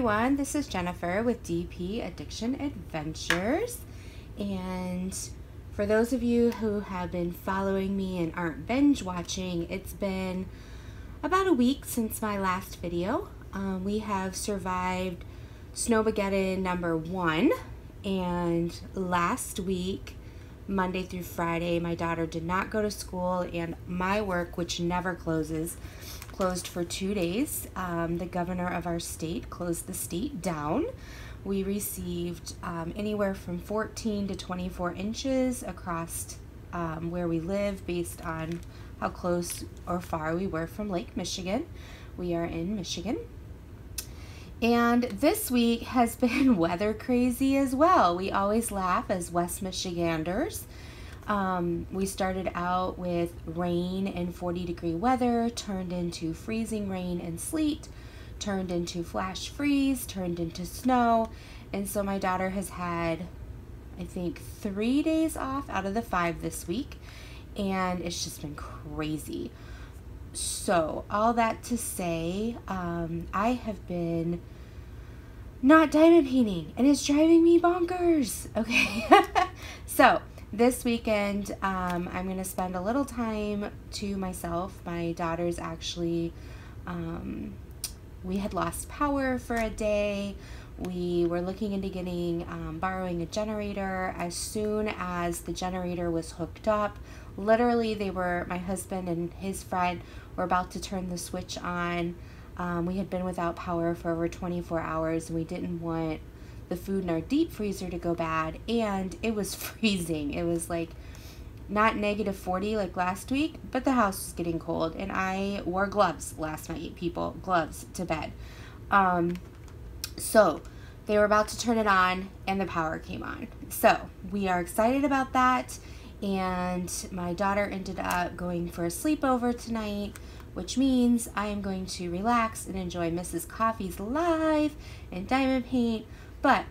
everyone, this is Jennifer with DP Addiction Adventures, and for those of you who have been following me and aren't binge watching, it's been about a week since my last video. We have survived Snowmageddon number 1, and last week, Monday through Friday, my daughter did not go to school, and my work, which never closed for 2 days. The governor of our state closed the state down. We received anywhere from 14 to 24 inches across where we live based on how close or far we were from Lake Michigan. We are in Michigan. And this week has been weather crazy as well. We always laugh as West Michiganders. We started out with rain and 40-degree weather, turned into freezing rain and sleet, turned into flash freeze, turned into snow. And so my daughter has had, I think, 3 days off out of the 5 this week. And it's just been crazy. So all that to say, I have been not diamond painting, and it's driving me bonkers. Okay, so this weekend, I'm going to spend a little time to myself. My daughter's actually, we had lost power for a day. We were looking into getting, borrowing a generator. As soon as the generator was hooked up, literally my husband and his friend were about to turn the switch on. We had been without power for over 24 hours, and we didn't want the food in our deep freezer to go bad, and it was freezing. It was like not -40 like last week, but the house was getting cold, and I wore gloves last night, people, gloves to bed. So they were about to turn it on, and the power came on. So we are excited about that, and my daughter ended up going for a sleepover tonight, which means I am going to relax and enjoy Mrs. Coffee's live and diamond paint. But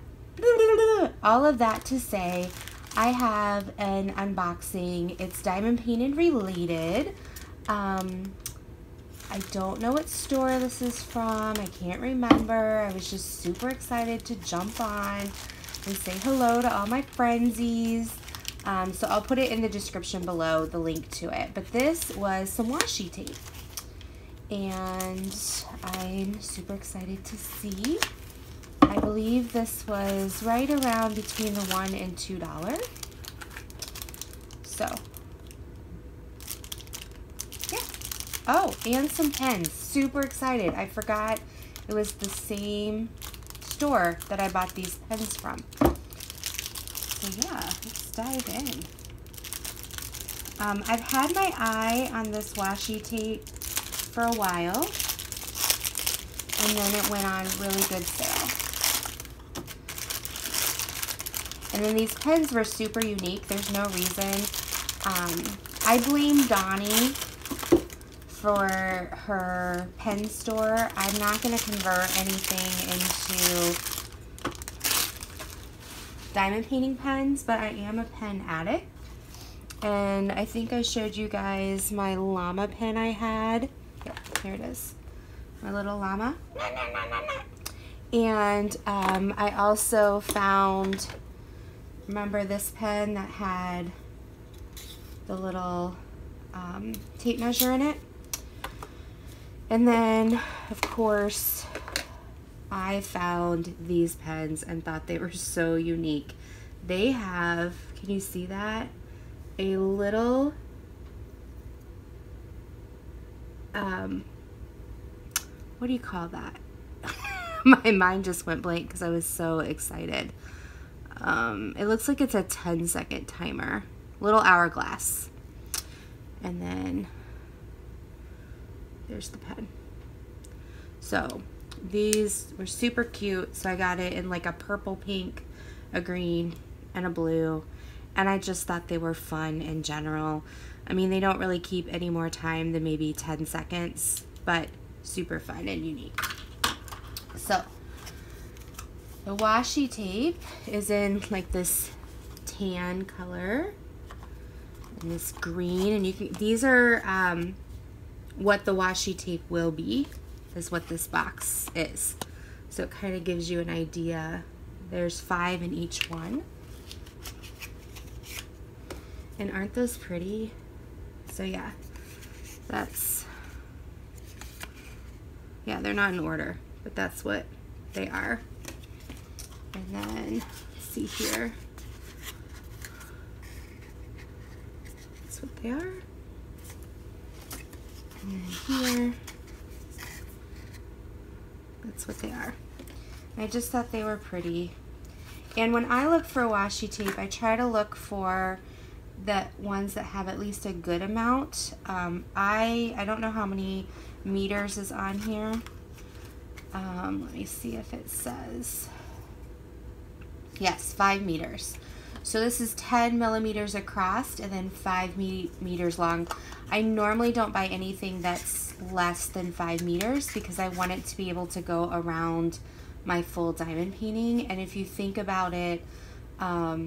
all of that to say, I have an unboxing. It's diamond painted related. I don't know what store this is from. I can't remember. I was just super excited to jump on and say hello to all my frenzies. So I'll put it in the description below, the link to it. But this was some washi tape, and I'm super excited to see. I believe this was right around between the $1 and $2. So, yeah. Oh, and some pens. Super excited. I forgot it was the same store that I bought these pens from. So yeah, let's dive in. I've had my eye on this washi tape for a while, and then it went on really good sale. And then these pens were super unique. There's no reason. I blame Donnie for her pen store. I'm not going to convert anything into diamond painting pens, but I am a pen addict. And I think I showed you guys my llama pen I had. Yep, here it is. My little llama. And I also found, remember this pen that had the little tape measure in it? And then, of course, I found these pens and thought they were so unique. They have, can you see that? A little, what do you call that? My mind just went blank because I was so excited. It looks like it's a 10-second timer. Little hourglass. And then there's the pen. So these were super cute. So I got it in like a purple, pink, a green, and a blue. And I just thought they were fun in general. I mean, they don't really keep any more time than maybe 10 seconds, but super fun and unique. So the washi tape is in like this tan color and this green, and you can, these are what the washi tape will be, is what this box is. So it kind of gives you an idea. There's 5 in each one. And aren't those pretty? So yeah, yeah, they're not in order, but that's what they are. And then, let's see here. That's what they are. And then here, that's what they are. I just thought they were pretty. And when I look for washi tape, I try to look for the ones that have at least a good amount. I don't know how many meters is on here. Let me see if it says. Yes, 5 meters. So this is 10 millimeters across and then 5 meters long. I normally don't buy anything that's less than 5 meters because I want it to be able to go around my full diamond painting. And if you think about it, let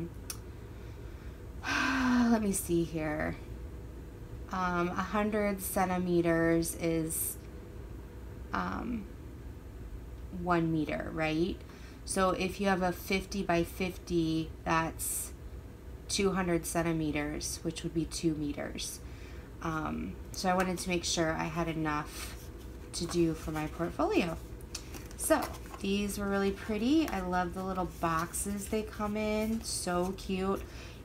me see here. 100 centimeters is 1 meter, right? So if you have a 50 by 50, that's 200 centimeters, which would be 2 meters. So I wanted to make sure I had enough to do for my portfolio. So these were really pretty. I love the little boxes they come in, so cute.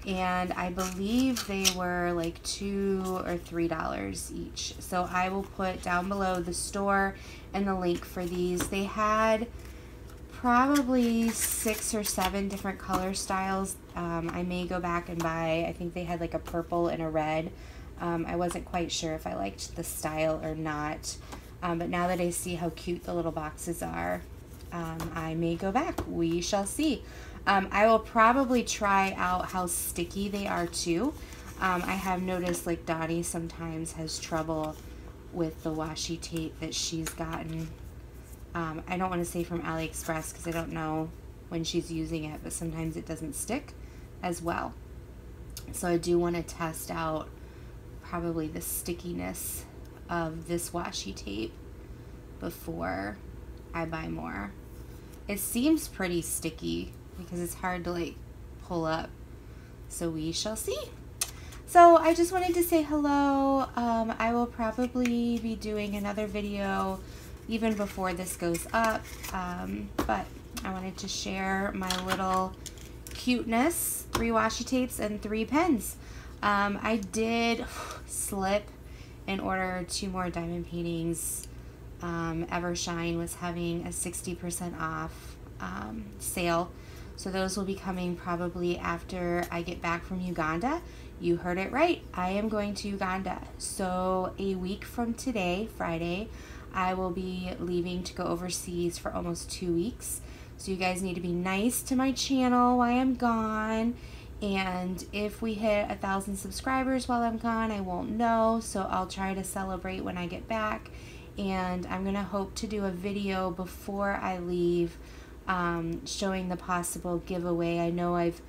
And I believe they were like $2 or $3 each. So I will put down below the store and the link for these. They had probably 6 or 7 different color styles. I may go back and buy, I think they had like a purple and a red. I wasn't quite sure if I liked the style or not. But now that I see how cute the little boxes are, I may go back. We shall see. I will probably try out how sticky they are too. I have noticed like Donnie sometimes has trouble with the washi tape that she's gotten. I don't want to say from AliExpress because I don't know when she's using it, but sometimes it doesn't stick as well. So I do want to test out probably the stickiness of this washi tape before I buy more. It seems pretty sticky because it's hard to like pull up, so we shall see. So I just wanted to say hello. I will probably be doing another video even before this goes up, but I wanted to share my little cuteness, 3 washi tapes and 3 pens. I did slip and order 2 more diamond paintings. Evershine was having a 60% off sale, so those will be coming probably after I get back from Uganda. You heard it right, I am going to Uganda. So a week from today, Friday, I will be leaving to go overseas for almost 2 weeks. So you guys need to be nice to my channel while I'm gone. And if we hit 1,000 subscribers while I'm gone, I won't know. So I'll try to celebrate when I get back. And I'm gonna hope to do a video before I leave showing the possible giveaway. I know I've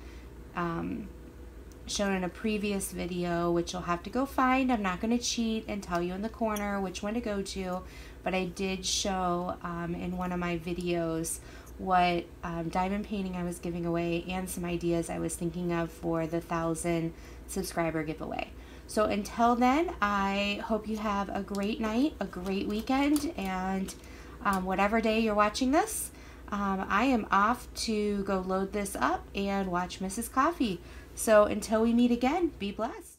shown in a previous video, which you'll have to go find. I'm not going to cheat and tell you in the corner which one to go to, but I did show in one of my videos what diamond painting I was giving away and some ideas I was thinking of for the 1,000 subscriber giveaway. So until then, I hope you have a great night, a great weekend, and whatever day you're watching this, I am off to go load this up and watch Mrs. Coffee. So until we meet again, be blessed.